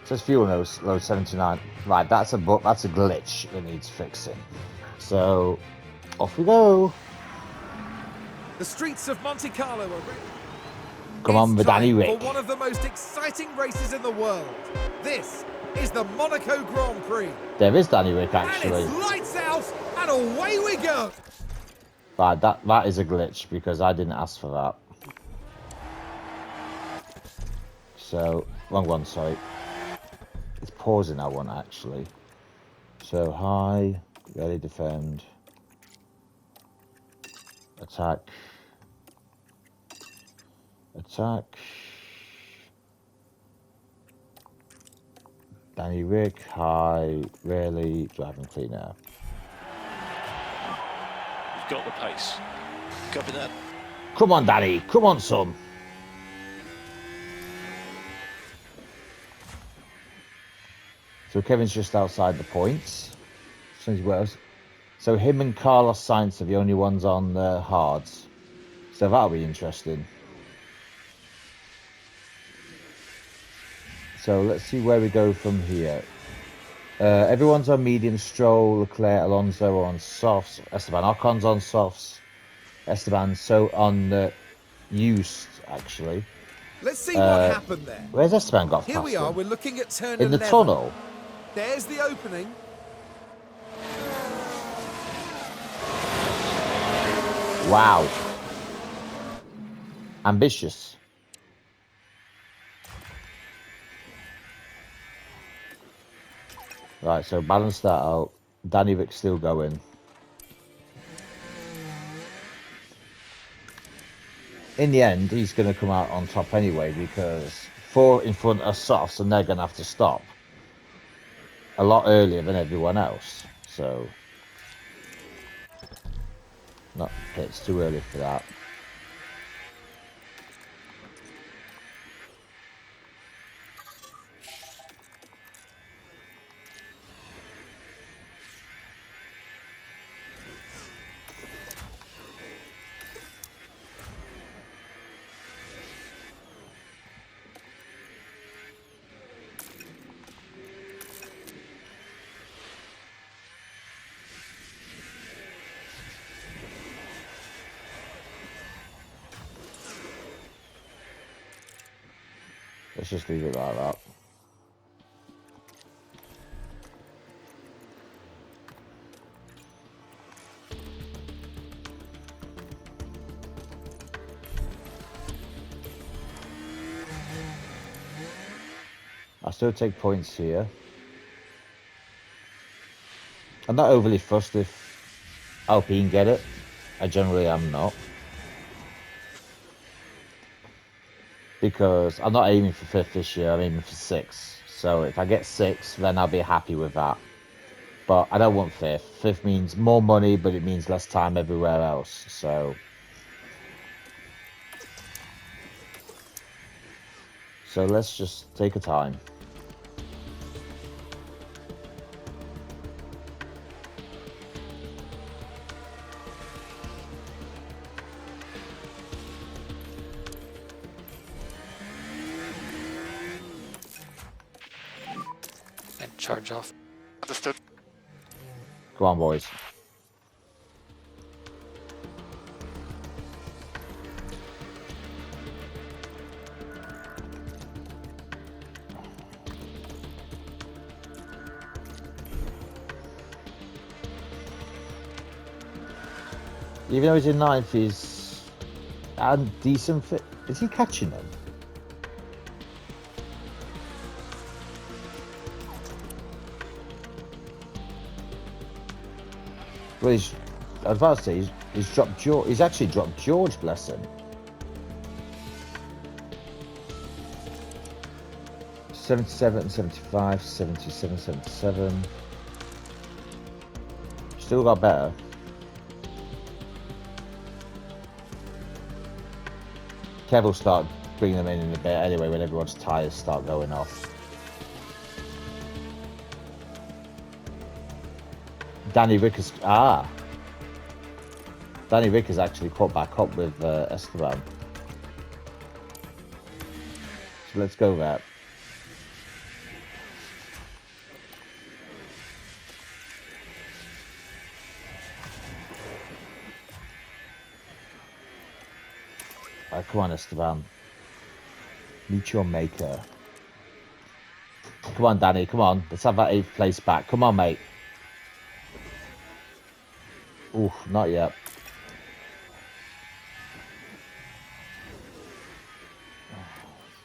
says fuel load 79. Right, that's a glitch that needs fixing. So off we go. The streets of Monte Carlo are ready. Come on, with Danny Rick. For one of the most exciting races in the world. This is the Monaco Grand Prix. There is Danny Rick, actually. And it's lights out, and away we go. Right, that is a glitch because I didn't ask for that. So, wrong one, sorry. It's pausing that one, actually. So, high, ready, defend, attack, attack. Danny Rick, high, rarely, driving cleaner. You've got the pace. Copy that. Come on, Danny. Come on, son. So Kevin's just outside the points. So him and Carlos Sainz are the only ones on the hards. So that'll be interesting. So let's see where we go from here. Everyone's on medium. Stroll, Leclerc, Alonso are on softs. Esteban Ocon's on softs. Esteban so on the used, actually. Let's see what happened there. Where's Esteban got Here past we are, him? we're looking at turn In the 11. tunnel. There's the opening. Wow. Ambitious. Right, so balance that out. Danny Rick's still going. In the end, he's going to come out on top anyway because 4 in front are softs and they're going to have to stop a lot earlier than everyone else. So, not it's too early for that. Let's just leave it like that. I still take points here. I'm not overly fussed if Alpine get it. I generally am not. Because I'm not aiming for 5th this year, I'm aiming for 6th. So if I get 6th, then I'll be happy with that. But I don't want 5th. 5th means more money, but it means less time everywhere else. So let's just take a time. And charge off. Understood. Come on, boys. Even though he's in 9th, he's a decent fit. Is he catching them? Well, I was about to say he's dropped George. He's actually dropped George, bless him. 77, 75, 77, 77. Still got better. Kev will start bringing them in a bit anyway when everyone's tyres start going off. Danny Rick has Danny Rick has actually caught back up with Esteban. So let's go there. Come on, Esteban. Meet your maker. Come on, Danny. Come on. Let's have that 8th place back. Come on, mate. Oof, not yet.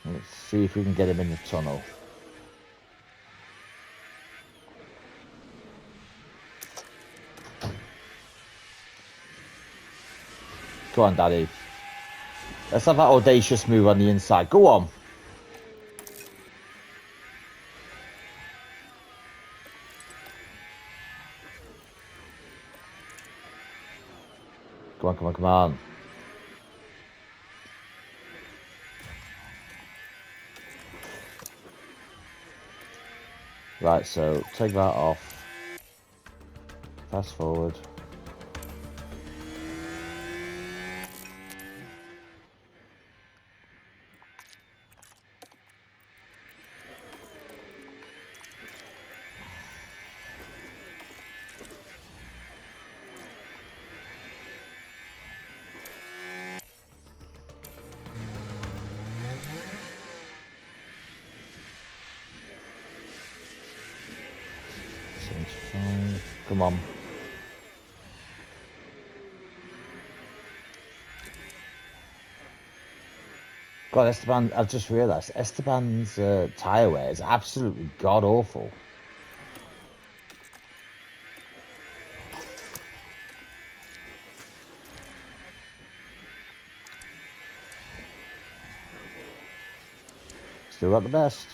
Let's see if we can get him in the tunnel. Go on, Daddy. Let's have that audacious move on the inside. Go on. Come on, come on, come on. Right, so take that off. Fast forward. Come on. God, Esteban, I've just realised Esteban's tyre wear is absolutely god-awful. Still got the best.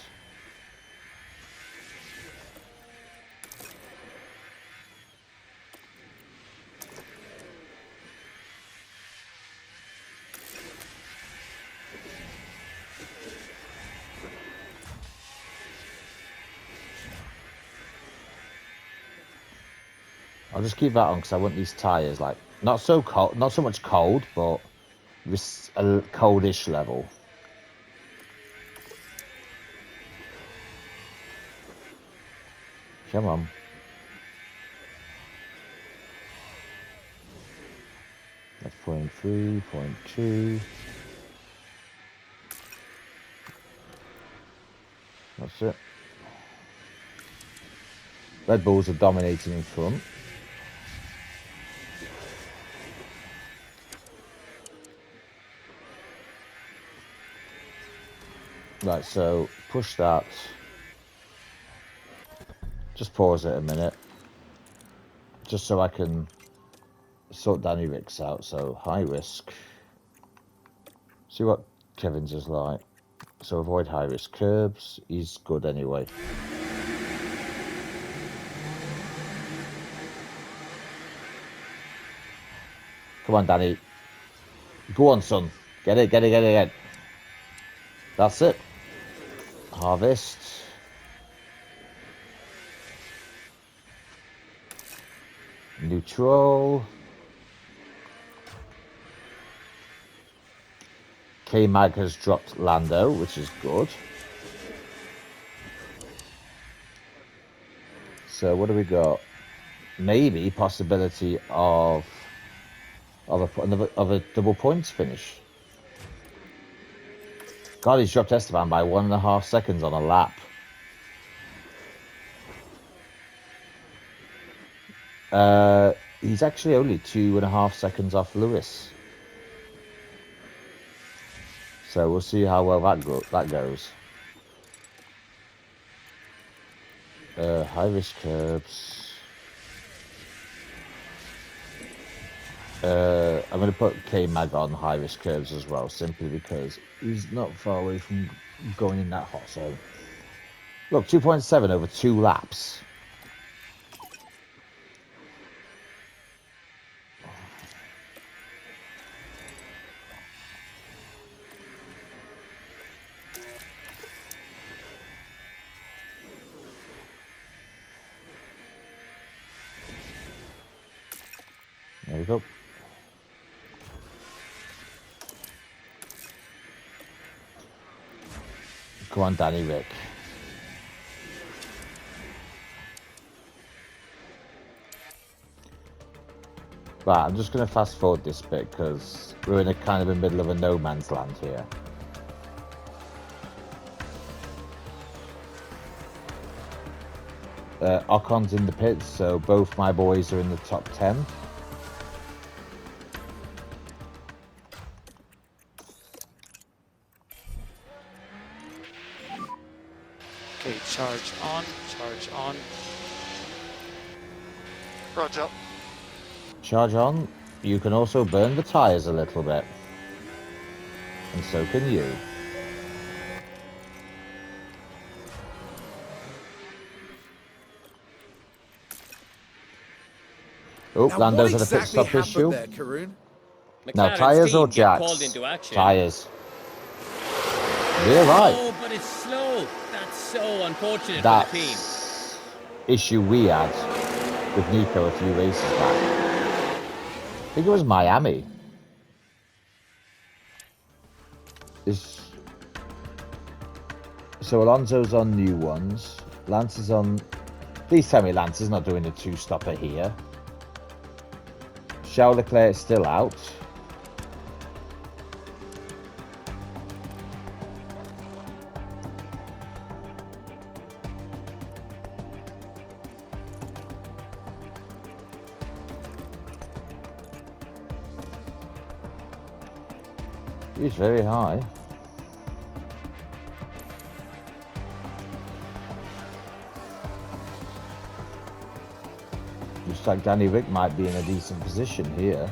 I'll just keep that on because I want these tyres like not so cold, not so much cold, but this a coldish level. Come on. That's 0.3, 0.2. That's it. Red Bulls are dominating in front. Right, so push that. Just pause it a minute. Just so I can sort Danny Ricks out. So high risk. See what Kevin's is like. So avoid high risk curbs. He's good anyway. Come on, Danny. Go on, son. Get it, get it, get it, get it. That's it. Harvest. Neutral. K-Mag has dropped Lando, which is good. So what do we got? Maybe possibility of a double points finish. God, he's dropped Esteban by 1.5 seconds on a lap. He's actually only 2.5 seconds off Lewis. So we'll see how well that goes. High risk curbs. I'm going to put K-Mag on high risk curves as well, simply because he's not far away from going in that hot zone. Look, 2.7 over 2 laps. There we go. Come on, Danny Rick. Right, I'm just going to fast forward this bit because we're in a kind of the middle of a no man's land here. Ocon's in the pits, so both my boys are in the top 10. Okay, charge on, charge on. Roger. Charge on. You can also burn the tyres a little bit. And so can you. Oh, Now, Lando's what had a pit exactly stop happened issue. there, Karun? Now, McLaren's tyres or team get called jacks? into action. Tyres. We're right. Oh, but it's slow. That's so unfortunate for the team. That's issue we had with Nico a few races back. I think it was Miami. So Alonso's on new ones. Lance is on... Please tell me Lance is not doing a two-stopper here. Charles Leclerc is still out. He's very high. Looks like Danny Rick might be in a decent position here.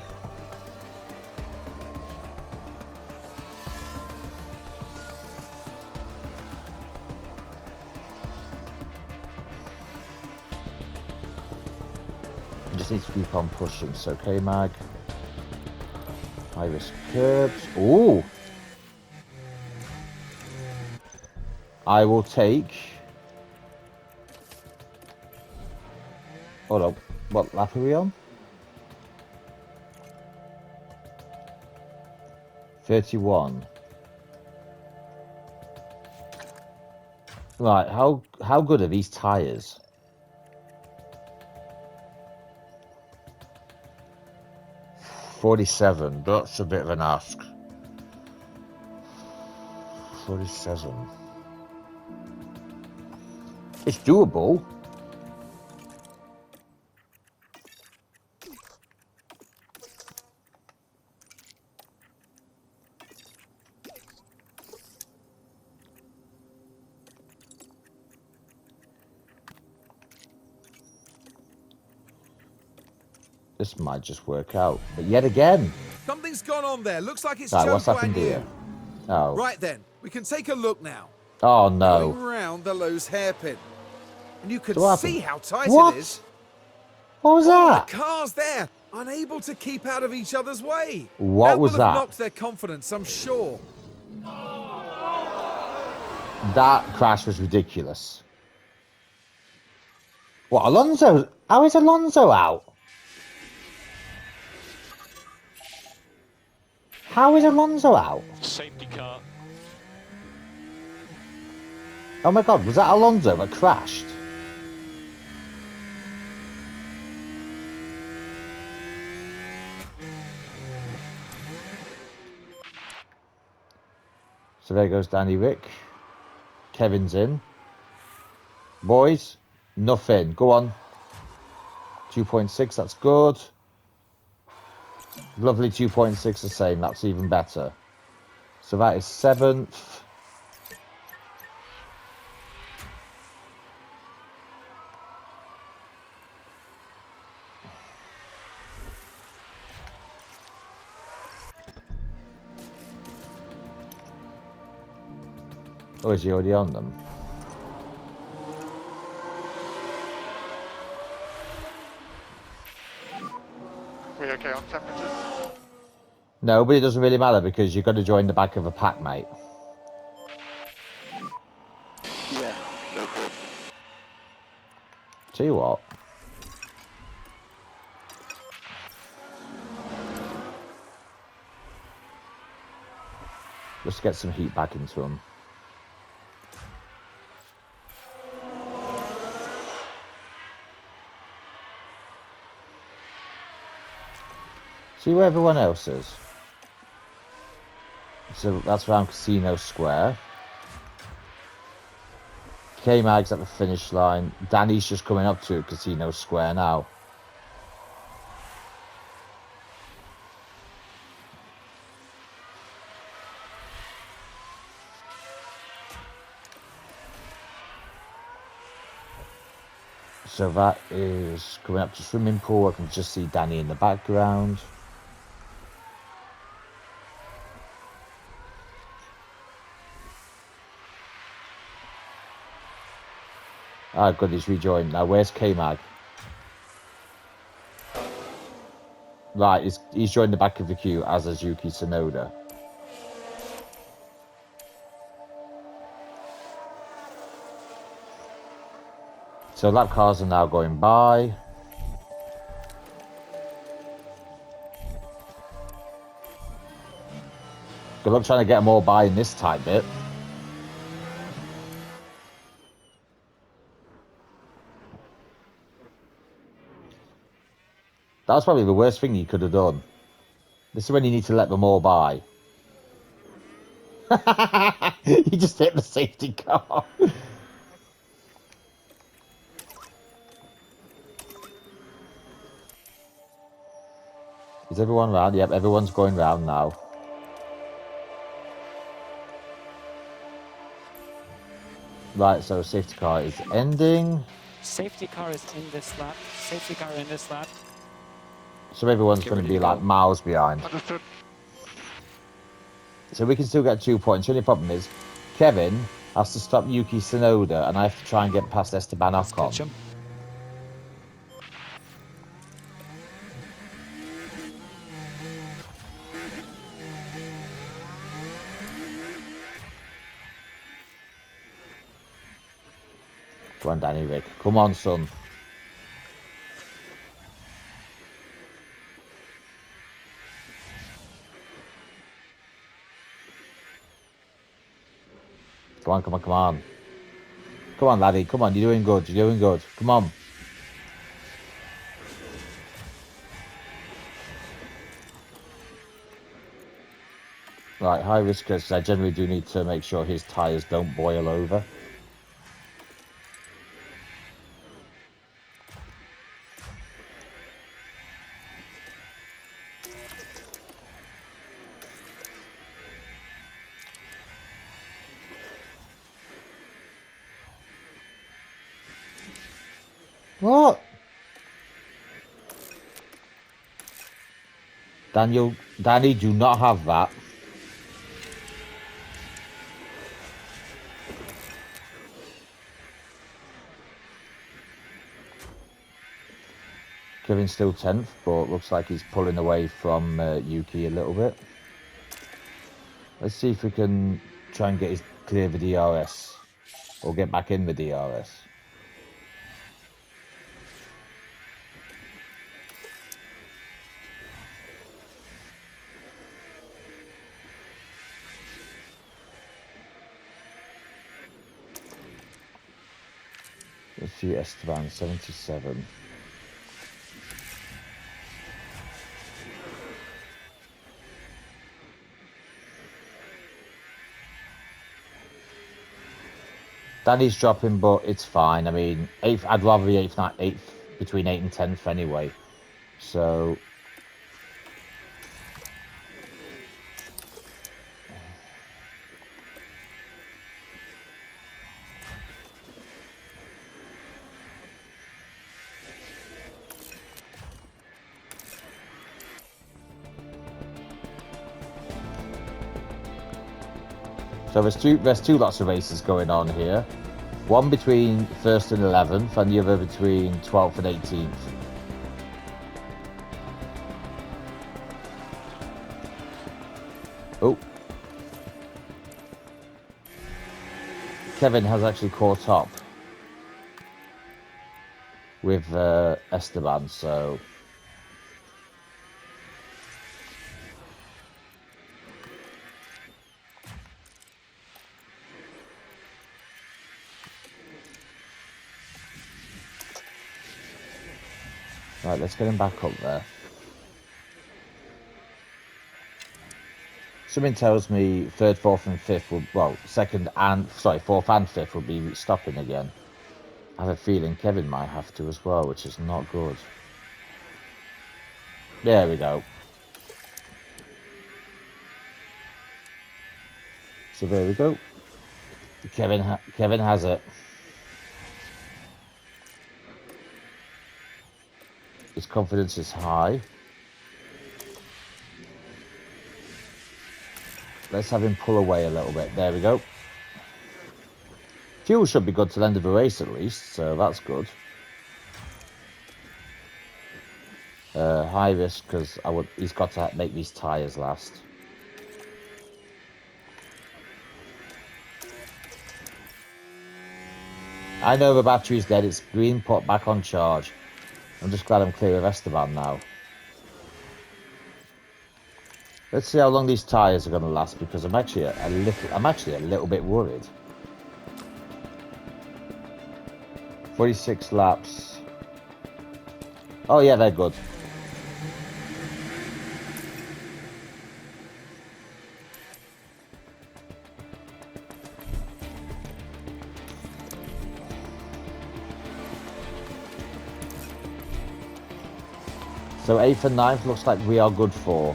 Just need to keep on pushing. So K-Mag. High risk curbs. Ooh! I will take... Hold up. What lap are we on? 31. Right, how good are these tyres? $47. That's a bit of an ask. 47. It's doable. This might just work out. But yet again. Something's gone on there. Looks like it's Right, Joe what's happened Guan Yu. here? Oh. Right then, we can take a look now. Oh no. Going round the Lowe's hairpin. And you can What see happened? how tight What? it is. What was Oh, that? the cars there, unable to keep out of each other's way. What was That will have that? knocked their confidence, I'm sure. That crash was ridiculous. What, Alonso? How is Alonso out? How is Alonso out? Safety car. Oh my god, was that Alonso that crashed? So there goes Danny Rick. Kevin's in. Boys, nothing. Go on. 2.6, that's good. Lovely 2.6 the same, that's even better. So that is 7th. Oh, is he already on them? We okay on temperatures? No, but it doesn't really matter because you've got to join the back of a pack, mate. Yeah, no problem. Tell you what. Let's get some heat back into them. See where everyone else is. So that's around Casino Square. K-Mag's at the finish line. Danny's just coming up to Casino Square now. So that is coming up to swimming pool. I can just see Danny in the background. Ah, good, he's rejoined. Now, where's K-Mag? Right, he's joined the back of the queue, as is Yuki Tsunoda. So lap cars are now going by. Good luck trying to get them all by in this tight bit. That was probably the worst thing you could have done. This is when you need to let them all by. He just hit the safety car. Is everyone round? Yep, everyone's going round now. Right, so safety car is ending. Safety car is in this lap. Safety car in this lap. So everyone's Get going to ready be to like go. miles behind. Understood. So we can still get 2 points. The only problem is Kevin has to stop Yuki Tsunoda and I have to try and get past Esteban Let's Ocon. catch him. Come on, Danny Rick. Come on, son. Come on, come on, come on. Come on, laddie. Come on, you're doing good. You're doing good. Come on. Right, high risk because I generally do need to make sure his tyres don't boil over. What? Danny, do not have that. Kevin's still 10th, but looks like he's pulling away from Yuki a little bit. Let's see if we can try and get his clear the DRS. Or get back in the DRS. Let's see Esteban, 77. Danny's dropping, but it's fine. I mean, eighth. I'd rather be eighth, not eighth, between 8th and 10th anyway. So there's two lots of races going on here. One between 1st and 11th, and the other between 12th and 18th. Oh. Kevin has actually caught up with Esteban, so... Right, let's get him back up there. Something tells me third, fourth, and fifth would, well, fourth and fifth would be stopping again. I have a feeling Kevin might have to as well, which is not good. There we go. So there we go. Kevin has it. His confidence is high. Let's have him pull away a little bit. There we go. Fuel should be good till the end of the race at least, so that's good. High risk because he's got to make these tyres last. I know the battery's dead. It's green, put back on charge. I'm just glad I'm clear of Esteban now. Let's see how long these tyres are going to last because I'm actually a little bit worried. 46 laps. Oh yeah, they're good. So 8th and 9th looks like we are good for.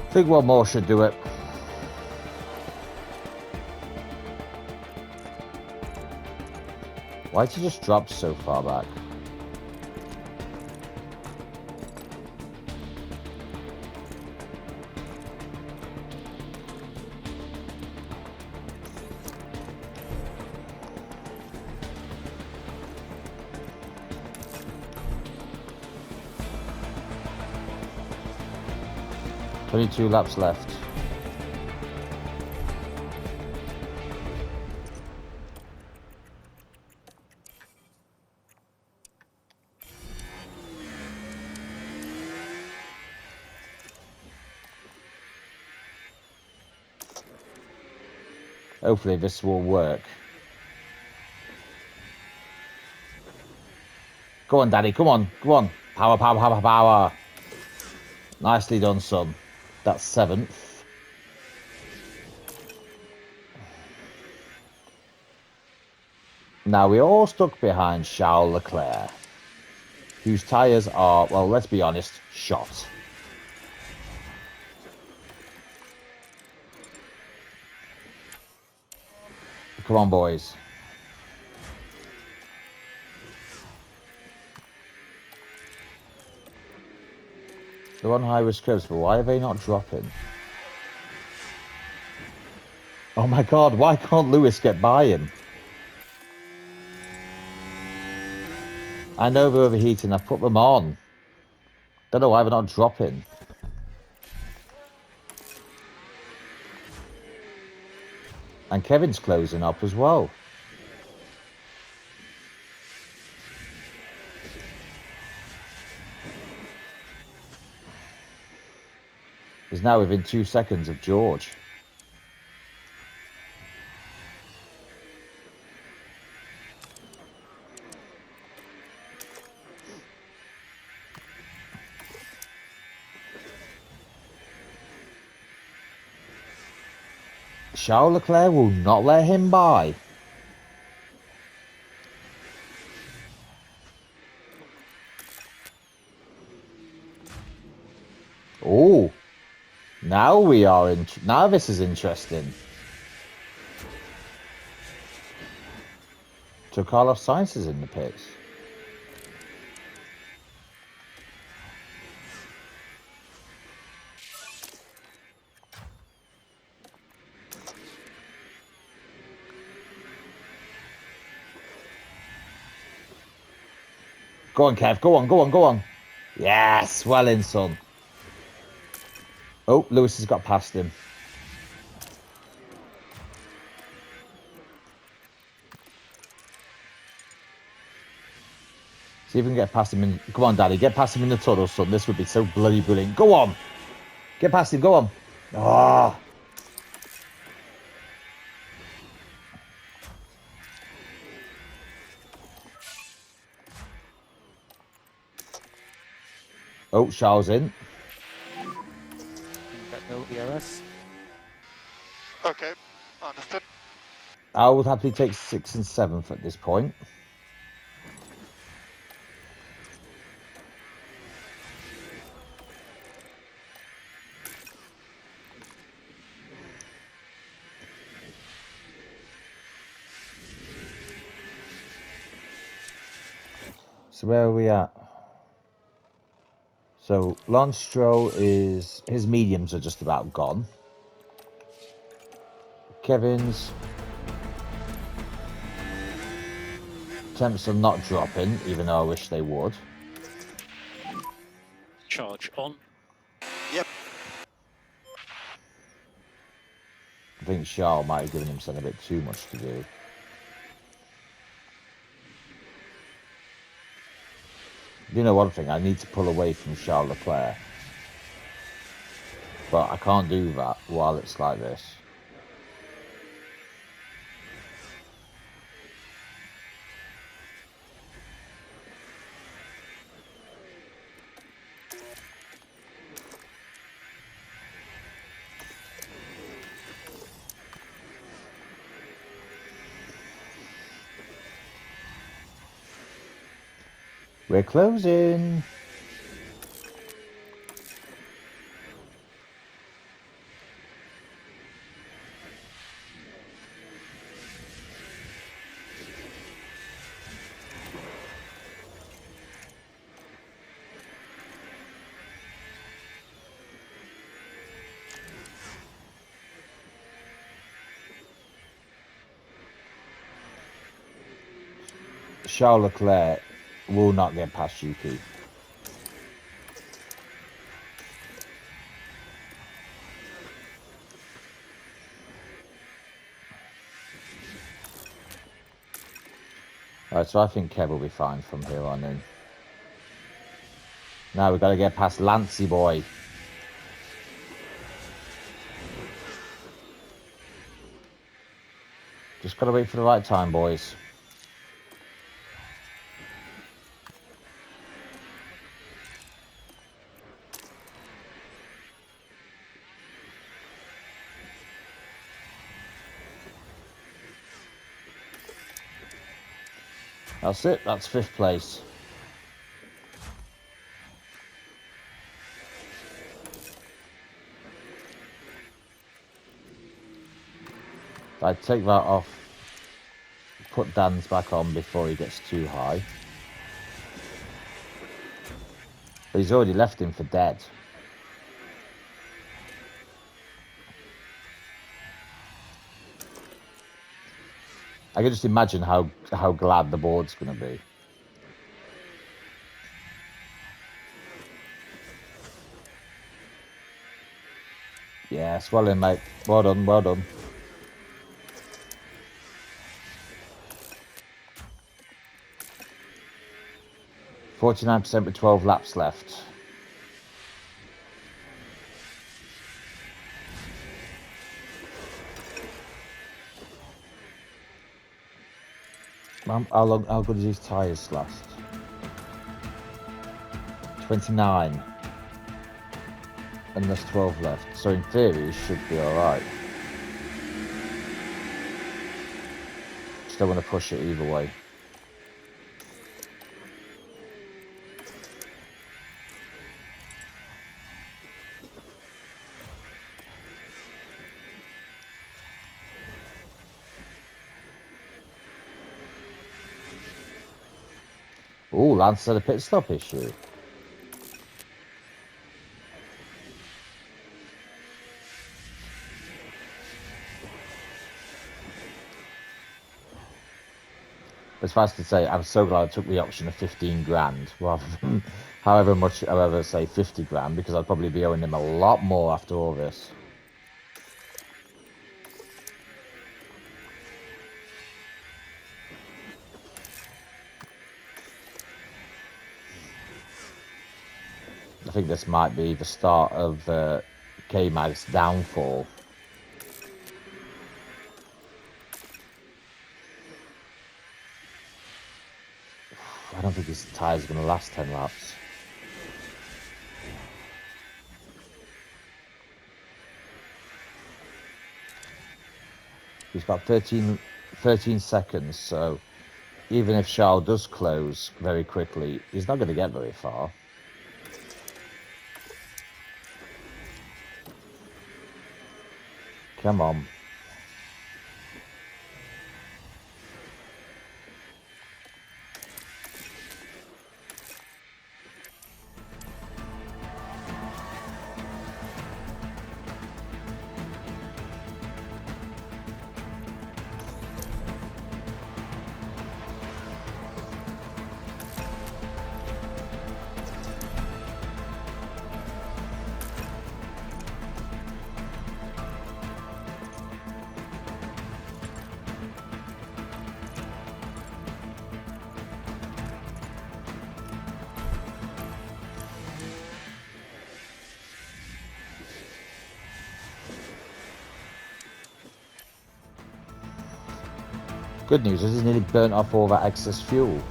I think one more should do it. Why did you just drop so far back? Two laps left. Hopefully this will work. Go on, Daddy. Come on. Come on. Power, power, power, power. Nicely done, son. That's 7th. Now we're all stuck behind Charles Leclerc, whose tyres are, well, let's be honest, shot. Come on, boys. They're on high-risk curves, but why are they not dropping? Oh my god, why can't Lewis get by him? I know they're overheating, I've put them on. Don't know why they're not dropping. And Kevin's closing up as well. He's now within 2 seconds of George. Charles Leclerc will not let him by. Oh, now we are in. Now this is interesting. So Carlos Sainz is in the pits. Go on, Kev. Go on, go on, go on. Yes, well in, son. Oh, Lewis has got past him. See if we can get past him. Come on, Daddy. Get past him in the tunnel, son. This would be so bloody brilliant. Go on. Get past him. Go on. Ah. Oh, Charles in. Got no ERS. Okay, understood. I would happily take 6th and 7th at this point. So where are we at? So Lance Stroll is... His mediums are just about gone. Kevin's... Temps are not dropping, even though I wish they would. Charge on. Yep. I think Charles might have given himself a bit too much to do. You know one thing, I need to pull away from Charles Leclerc. But I can't do that while it's like this. We're closing. Charles Leclerc will not get past Yuki. Alright, so I think Kev will be fine from here on in. Now we've got to get past Lancey boy. Just got to wait for the right time, boys. That's it. That's 5th place. I'd take that off. Put Dan's back on before he gets too high. But he's already left him for dead. I can just imagine how glad the board's going to be. Yes, well in, mate. Well done, well done. 49% with 12 laps left. How good is his tyres last? 29. And there's 12 left. So in theory, he should be alright. Just don't want to push it either way. Oh, Lance had a pit stop issue. It's fast to say, I'm so glad I took the option of 15 grand rather than however say 50 grand, because I'd probably be owing him a lot more after all this. I think this might be the start of K-Mag's downfall. I don't think his tyres are going to last 10 laps. He's got 13 seconds, so even if Charles does close very quickly, he's not going to get very far. Come on. Good news is he's nearly burnt off all that excess fuel.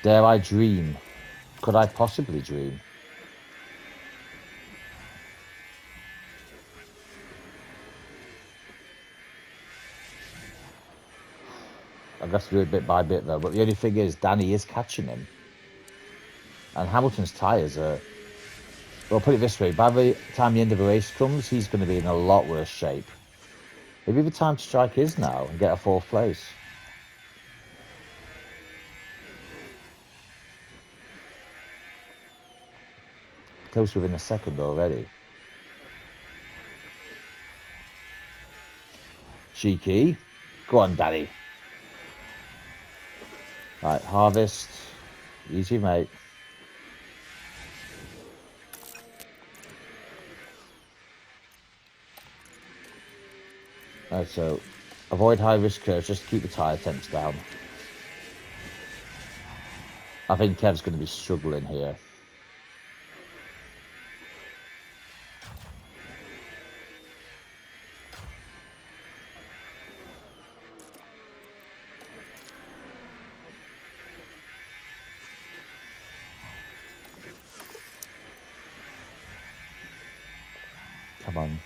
Dare I dream? Could I possibly dream? I've got to do it bit by bit though, but the only thing is Danny is catching him. And Hamilton's tyres are... Well, put it this way, by the time the end of the race comes, he's going to be in a lot worse shape. Maybe the time to strike is now and get a 4th place. Close within a second already. Cheeky. Go on, Daddy. Right, Harvest. Easy, mate. Right, so avoid high risk curves, just keep the tyre temps down. I think Kev's going to be struggling here. Come on.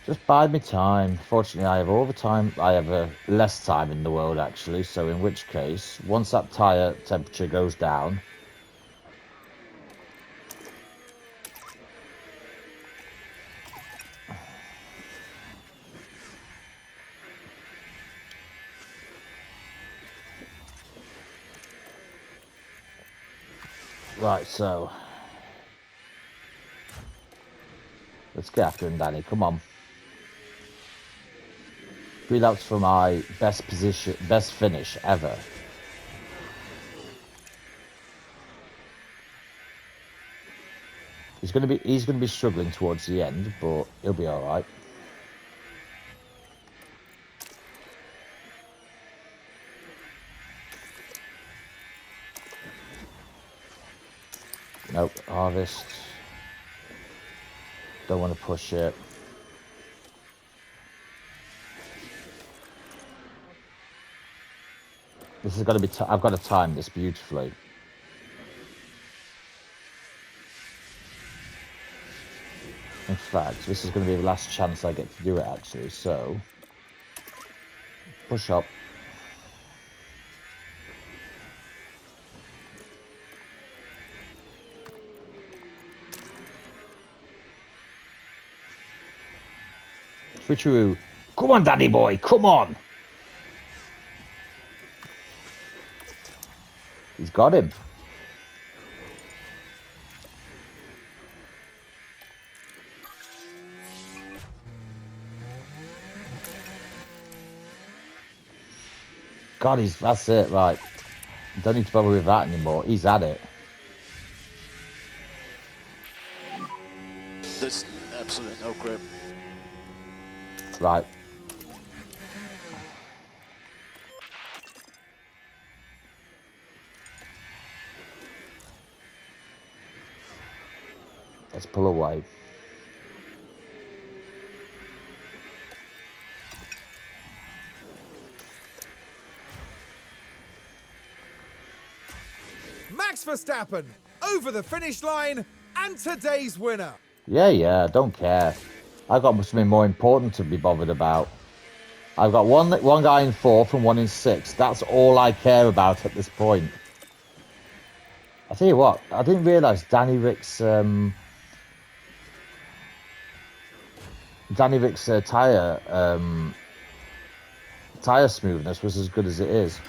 Just bide me time. Fortunately, I have all the time. I have less time in the world, actually. So in which case, once that tyre temperature goes down... Right, so... Let's get after him, Danny. Come on. 3 laps for my best position, best finish ever. He's gonna be struggling towards the end, but he'll be all right. Nope, Harvest. Don't want to push it. This is going to be... I've got to time this beautifully. In fact, this is going to be the last chance I get to do it, actually, so... Push up. Switcheroo. Come on, daddy boy, come on. He's got him. God, that's it, right. Don't need to bother with that anymore. He's at it. There's absolutely no grip. Right. Let's pull away. Max Verstappen over the finish line and today's winner. Yeah, don't care. I've got something more important to be bothered about. I've got one guy in 4th and one in 6th. That's all I care about at this point. I tell you what, I didn't realise Danny Rick's tyre smoothness was as good as it is.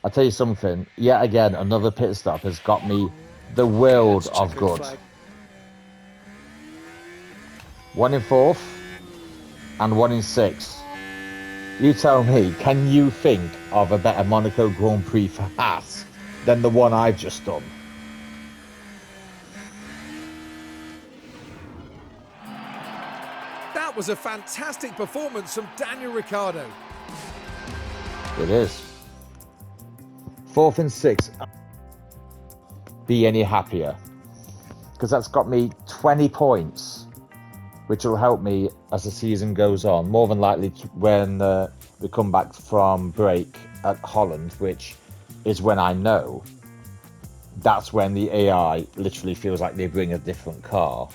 I'll tell you something. Yet again, another pit stop has got me the world of good. Flag. 1 in 4th and 1 in 6th. You tell me, can you think of a better Monaco Grand Prix for Haas than the one I've just done? That was a fantastic performance from Daniel Ricciardo. It is. 4th and 6th. Be any happier? Because that's got me 20 points, which will help me as the season goes on. More than likely when we come back from break at Holland, which is when I know that's when the AI literally feels like they bring a different car.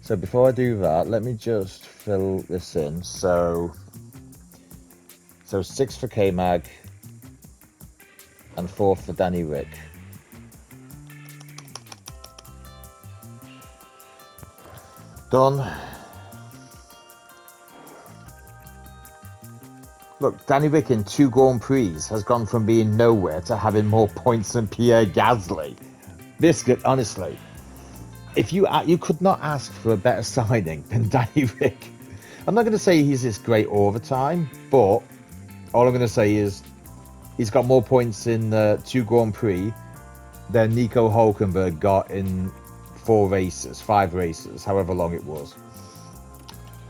So before I do that, let me just fill this in. So 6 for K-Mag and 4 for Danny Rick. Done. Look, Danny Rick in 2 Grand Prix has gone from being nowhere to having more points than Pierre Gasly. Biscuit, honestly. If you could not ask for a better signing than Danny Rick. I'm not going to say he's this great all the time, but all I'm going to say is he's got more points in 2 Grand Prix than Nico Hulkenberg got in 5 races, however long it was.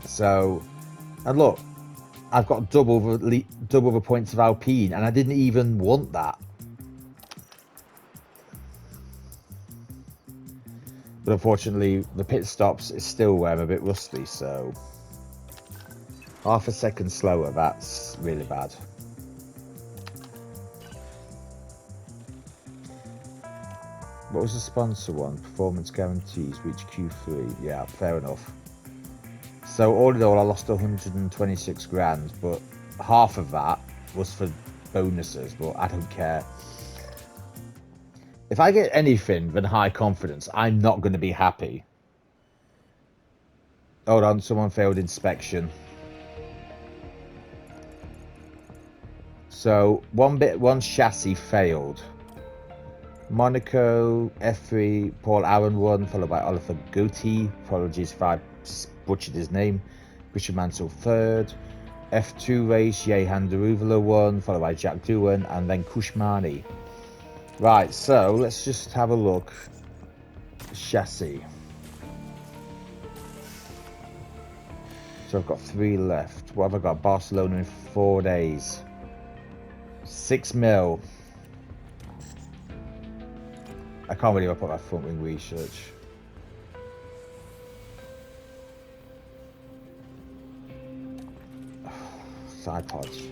So, and look, I've got double the points of Alpine, and I didn't even want that. But unfortunately, the pit stops is still where I'm a bit rusty, so half a second slower, that's really bad. What was the sponsor one? Performance guarantees, reach Q3. Yeah, fair enough. So all in all, I lost 126 grand, but half of that was for bonuses, but I don't care. If I get anything than high confidence, I'm not going to be happy. Hold on, someone failed inspection. So one chassis failed. Monaco F3, Paul Aaron won, followed by Oliver Gotti. Apologies if I butchered his name. Richard Mansell third. F2 race, Jehan Deruvela won, followed by Jack Doohan, and then Kushmani. Right, so let's just have a look. Chassis. So I've got 3 left. What have I got? Barcelona in 4 days. 6 mil. I can't believe I put that front wing research. Side pods.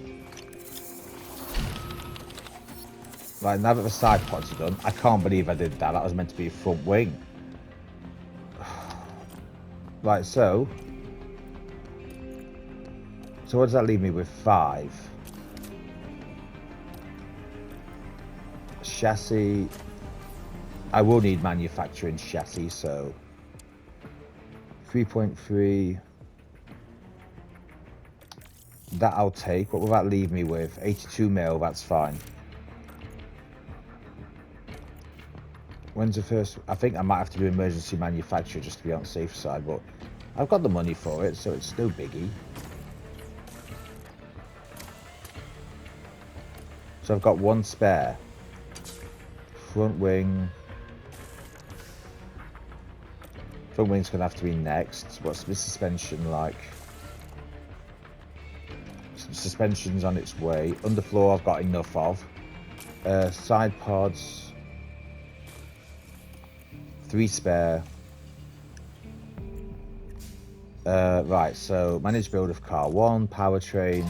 Right, now that the side pods are done, I can't believe I did that. That was meant to be a front wing. Right, so So what does that leave me with? 5. Chassis. I will need manufacturing chassis, so 3.3. That I'll take. What will that leave me with? 82 mil, that's fine. When's the first? I think I might have to do emergency manufacture just to be on the safe side, but I've got the money for it, so it's no biggie. So I've got 1 spare. Front wing. Front wing's gonna have to be next. What's the suspension like? Suspension's on its way. Underfloor I've got enough of. Side pods. 3 spare. Right, so manage build of car 1, powertrain.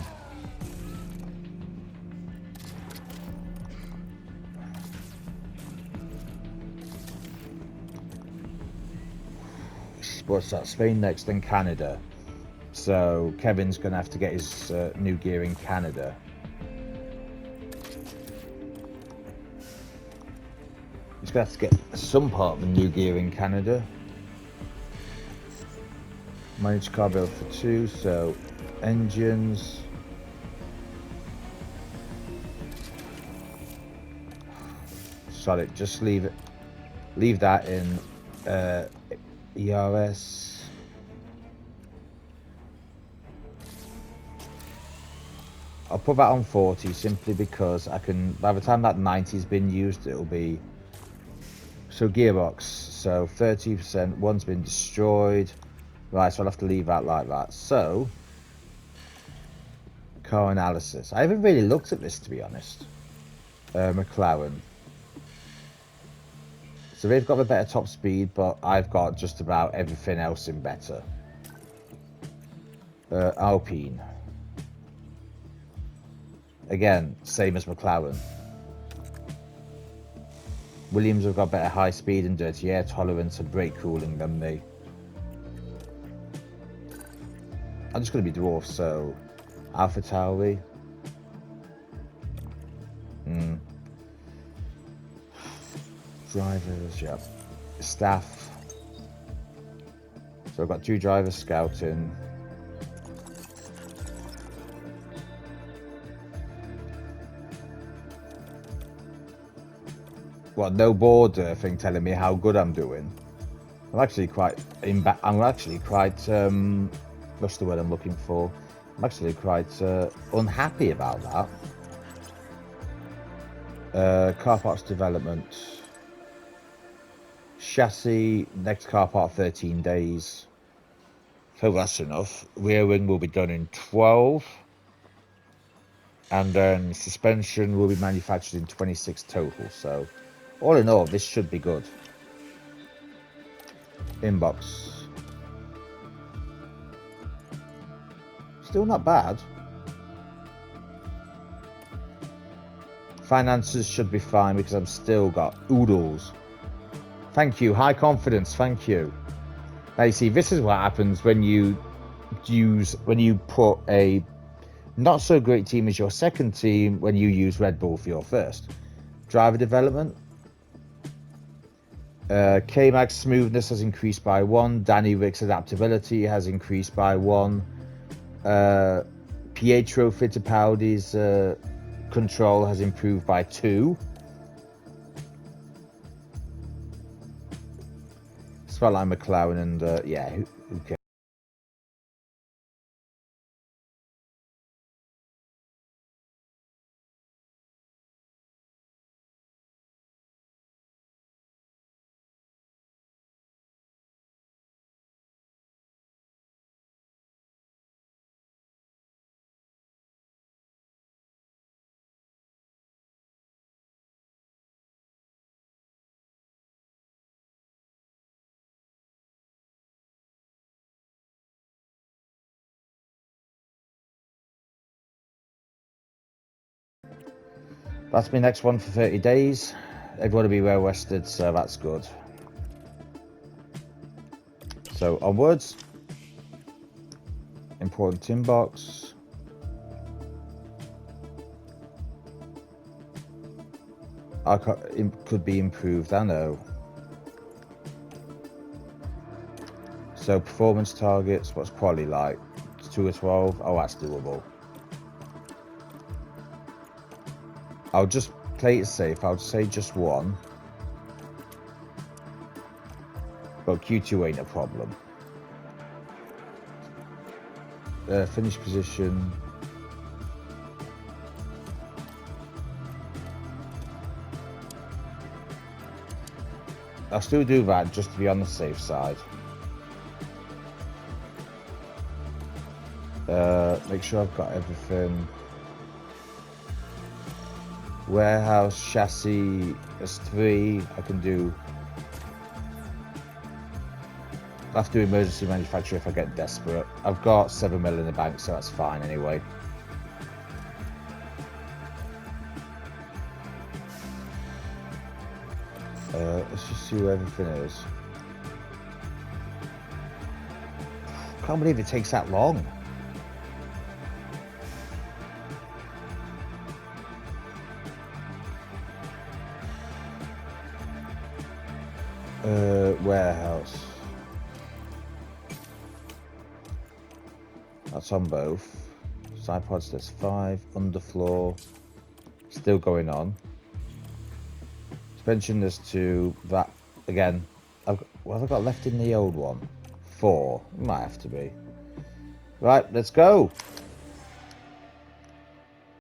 What's that? Spain next, then Canada. So Kevin's gonna have to get his new gear in Canada. He's gonna have to get some part of the new gear in Canada. Manage car build for 2, so engines. Sorry, just leave it. Leave that in ERS. I'll put that on 40 simply because I can, by the time that 90's been used, it'll be, so gearbox, so 30%, one's been destroyed. Right, so I'll have to leave that like that. So, car analysis. I haven't really looked at this, to be honest. McLaren. So they've got the better top speed, but I've got just about everything else in better. Alpine. Again, same as McLaren. Williams have got better high speed and dirty air tolerance and brake cooling than me. I'm just going to be dwarf, so Alpha Tauri. Drivers, yeah. Staff. So I've got 2 drivers scouting. What, no border thing telling me how good I'm doing? I'm actually quite what's the word I'm looking for? I'm actually quite unhappy about that. Car parts development. Chassis, next car part 13 days. So that's enough. Rear wing will be done in 12. And then suspension will be manufactured in 26 total. So all in all, this should be good. Inbox. Still not bad. Finances should be fine because I've still got oodles. Thank you. High confidence. Thank you. Now you see, this is what happens when you put a not so great team as your second team when you use Red Bull for your first. Driver development. K-Mag's smoothness has increased by 1. Danny Rick's adaptability has increased by 1. Pietro Fittipaldi's control has improved by 2. Spotlight McLaren and yeah, who cares? That's my next one for 30 days. Everyone will be well rested, so that's good. So onwards. Important inbox. could be improved, I know. So performance targets, what's quality like? It's 2 or 12. Oh, that's doable. I'll just play it safe. I'll say just 1. But Q2 ain't a problem. Finish position. I'll still do that just to be on the safe side. Make sure I've got everything. Warehouse, chassis, there's 3. I can do. I'll have to do emergency manufacture if I get desperate. I've got 7 mil in the bank, so that's fine anyway. Let's just see where everything is. Can't believe it takes that long. Warehouse. That's on both. Side pods, there's 5. Underfloor. Still going on. Suspension, there's 2. That, again. What have I got left in the old one? 4. It might have to be. Right, let's go.